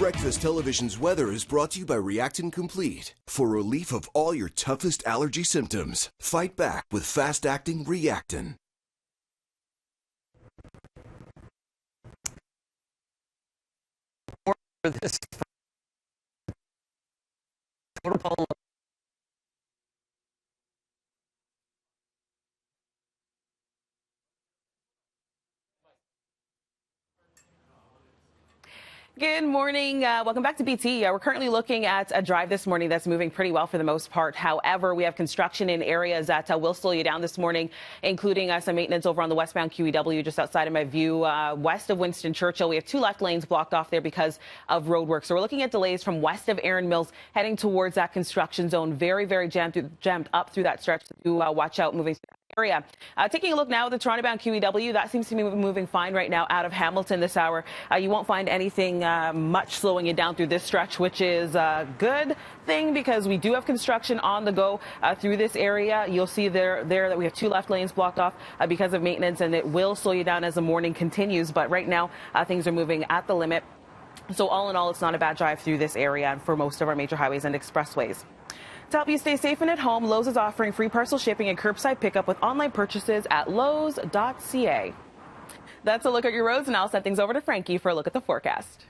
Breakfast Television's weather is brought to you by Reactin Complete. For relief of all your toughest allergy symptoms, fight back with fast-acting Reactin. For this total pollen. Good morning. Welcome back to BT. We're currently looking at a drive this morning that's moving pretty well for the most part. However, we have construction in areas that will slow you down this morning, including some maintenance over on the westbound QEW just outside of my view, west of Winston Churchill. We have 2 left lanes blocked off there because of road work. So we're looking at delays from west of Erin Mills heading towards that construction zone. Very, very jammed up through that stretch. To watch out moving through that area. Taking a look now at the Toronto-bound QEW, that seems to be moving fine right now out of Hamilton this hour. You won't find anything much slowing you down through this stretch, which is a good thing because we do have construction on the go through this area. You'll see there that we have 2 left lanes blocked off because of maintenance, and it will slow you down as the morning continues. But right now, things are moving at the limit. So all in all, it's not a bad drive through this area for most of our major highways and expressways. To help you stay safe and at home, Lowe's is offering free parcel shipping and curbside pickup with online purchases at lowes.ca. That's a look at your roads, and I'll send things over to Frankie for a look at the forecast.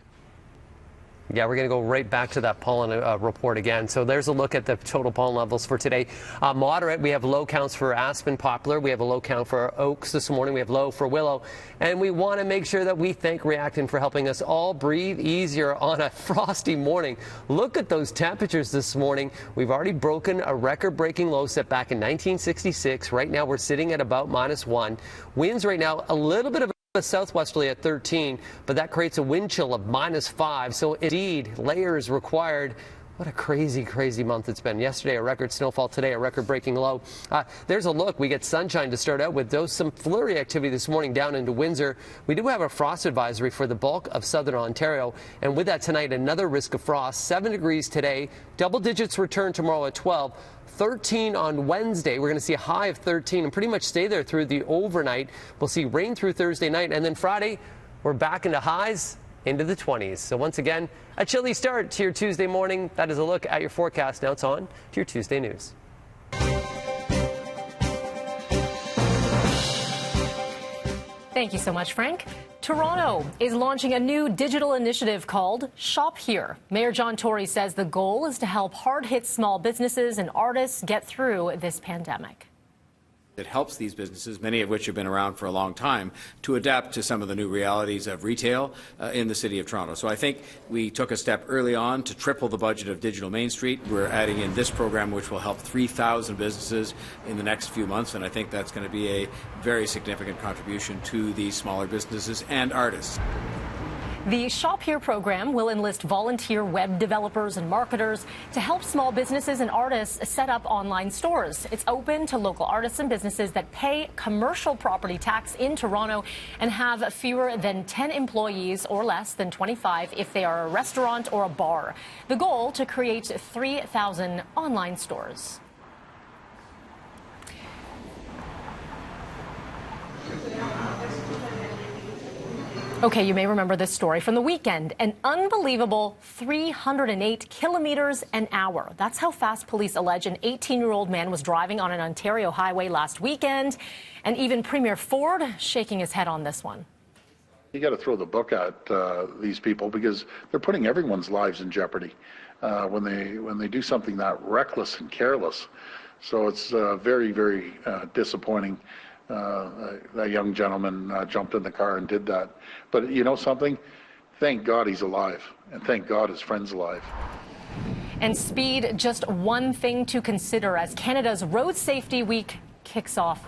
Yeah, we're going to go right back to that pollen report again. So there's a look at the total pollen levels for today. Moderate, we have low counts for aspen, poplar. We have a low count for oaks this morning. We have low for willow. And we want to make sure that we thank Reactin for helping us all breathe easier on a frosty morning. Look at those temperatures this morning. We've already broken a record-breaking low set back in 1966. Right now we're sitting at about -1. Winds right now a little bit of southwesterly at 13, but that creates a wind chill of -5. So indeed, layers required. What a crazy, crazy month it's been. Yesterday, a record snowfall. Today, a record-breaking low. There's a look. We get sunshine to start out with. Though some flurry activity this morning down into Windsor. We do have a frost advisory for the bulk of southern Ontario. And with that tonight, another risk of frost. 7 degrees today. Double digits return tomorrow at 12. 13 on Wednesday. We're going to see a high of 13 and pretty much stay there through the overnight. We'll see rain through Thursday night. And then Friday, we're back into highs into the 20s. So once again, a chilly start to your Tuesday morning. That is a look at your forecast. Now it's on to your Tuesday news. Thank you so much, Frank. Toronto is launching a new digital initiative called Shop Here. Mayor John Tory says the goal is to help hard-hit small businesses and artists get through this pandemic. It helps these businesses, many of which have been around for a long time, to adapt to some of the new realities of retail in the City of Toronto. So I think we took a step early on to triple the budget of Digital Main Street. We're adding in this program, which will help 3,000 businesses in the next few months, and I think that's going to be a very significant contribution to these smaller businesses and artists. The Shop Here program will enlist volunteer web developers and marketers to help small businesses and artists set up online stores. It's open to local artists and businesses that pay commercial property tax in Toronto and have fewer than 10 employees or less than 25 if they are a restaurant or a bar. The goal to create 3,000 online stores. Okay, you may remember this story from the weekend. An unbelievable 308 kilometers an hour. That's how fast police allege an 18-year-old man was driving on an Ontario highway last weekend. And even Premier Ford shaking his head on this one. You got to throw the book at these people because they're putting everyone's lives in jeopardy when they do something that reckless and careless. So it's very, very disappointing. That young gentleman jumped in the car and did that. But you know something? Thank God he's alive, and thank God his friend's alive. And speed, just one thing to consider as Canada's Road Safety Week kicks off